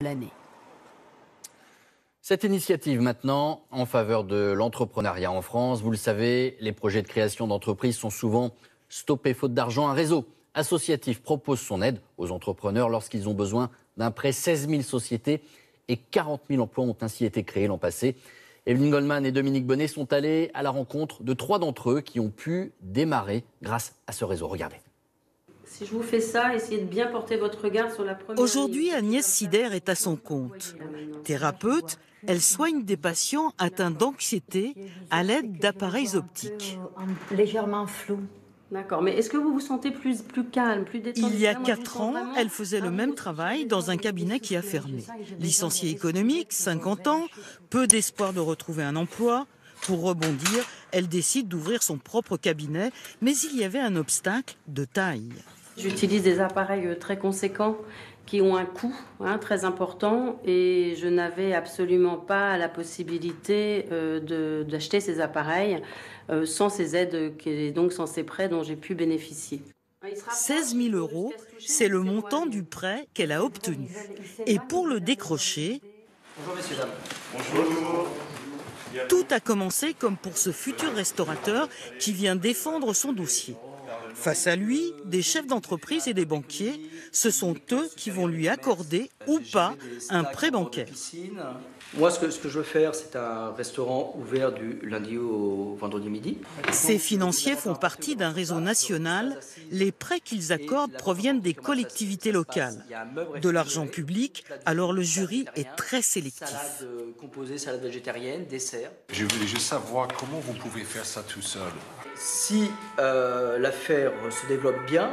l'année. Cette initiative maintenant en faveur de l'entrepreneuriat en France. Vous le savez, les projets de création d'entreprises sont souvent stoppés faute d'argent. Un réseau associatif propose son aide aux entrepreneurs lorsqu'ils ont besoin d'un prêt. 16 000 sociétés et 40 000 emplois ont ainsi été créés l'an passé. Evelyne Goldman et Dominique Bonnet sont allés à la rencontre de 3 d'entre eux qui ont pu démarrer grâce à ce réseau. Regardez. Si je vous fais ça, essayez de bien porter votre regard sur la première. Aujourd'hui, Agnès Sider est à son compte. Thérapeute, elle soigne des patients atteints d'anxiété à l'aide d'appareils optiques. Légèrement flou. D'accord, mais est-ce que vous vous sentez plus calme, plus détendu? Il y a 4 ans, elle faisait le même travail dans un cabinet qui a fermé. Licenciée économique, 50 ans, peu d'espoir de retrouver un emploi. Pour rebondir, elle décide d'ouvrir son propre cabinet, mais il y avait un obstacle de taille. J'utilise des appareils très conséquents qui ont un coût très important et je n'avais absolument pas la possibilité d'acheter ces appareils sans ces aides et donc sans ces prêts dont j'ai pu bénéficier. 16 000 €, c'est le montant du prêt qu'elle a obtenu. Et pour le décrocher, bonjour messieurs, dames. Bonjour. Tout a commencé comme pour ce futur restaurateur qui vient défendre son dossier. Face à lui, des chefs d'entreprise et des banquiers, ce sont eux qui vont lui accorder ou pas un prêt bancaire. Moi, ce que je veux faire, c'est un restaurant ouvert du lundi au vendredi midi. Ces financiers font partie d'un réseau national. Les prêts qu'ils accordent proviennent des collectivités locales. De l'argent public, alors le jury est très sélectif. Salade composée, salade végétarienne, dessert. Je voulais juste savoir comment vous pouvez faire ça tout seul. Si l'affaire se développe bien,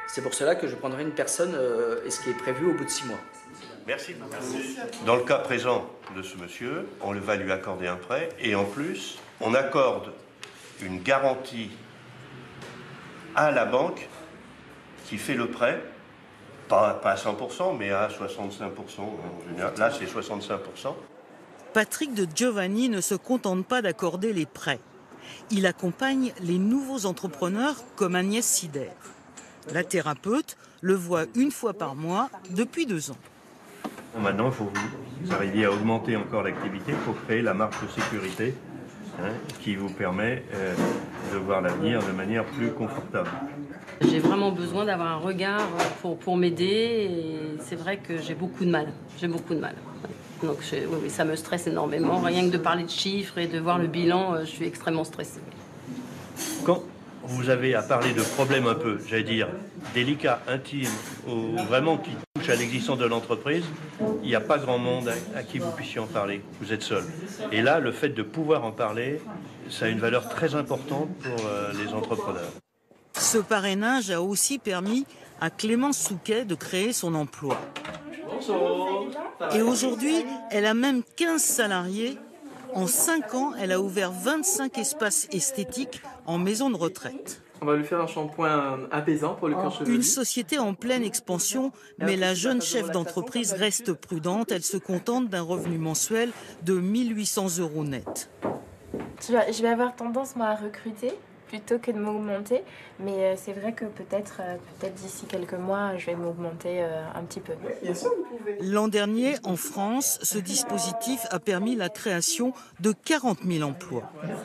c'est pour cela que je prendrai une personne et ce qui est prévu au bout de 6 mois. Merci. Dans le cas présent de ce monsieur, on va lui accorder un prêt et en plus, on accorde une garantie à la banque qui fait le prêt, pas à 100%, mais à 65% en général. Là, c'est 65%. Patrick de Giovanni ne se contente pas d'accorder les prêts. Il accompagne les nouveaux entrepreneurs comme Agnès Sider. La thérapeute le voit une fois par mois depuis 2 ans. Maintenant, il faut que vous arriviez à augmenter encore l'activité pour créer la marge de sécurité qui vous permet de voir l'avenir de manière plus confortable. J'ai vraiment besoin d'avoir un regard pour m'aider et c'est vrai que j'ai beaucoup de mal. Donc oui, ça me stresse énormément. Rien que de parler de chiffres et de voir le bilan, je suis extrêmement stressée. Quand vous avez à parler de problèmes un peu, j'allais dire, délicats, intimes, ou vraiment qui touchent à l'existence de l'entreprise, il n'y a pas grand monde à qui vous puissiez en parler. Vous êtes seul. Et là, le fait de pouvoir en parler, ça a une valeur très importante pour les entrepreneurs. Ce parrainage a aussi permis à Clémence Souquet de créer son emploi. Et aujourd'hui, elle a même 15 salariés. En 5 ans, elle a ouvert 25 espaces esthétiques en maison de retraite. On va lui faire un shampoing apaisant pour le cuir chevelu. Une société en pleine expansion, mais la jeune chef d'entreprise reste prudente. Elle se contente d'un revenu mensuel de 1 800 € net. Je vais avoir tendance, moi, à recruter plutôt que de m'augmenter. Mais c'est vrai que peut-être d'ici quelques mois, je vais m'augmenter un petit peu. Bien sûr, vous pouvez. L'an dernier, en France, ce dispositif a permis la création de 40 000 emplois. Merci.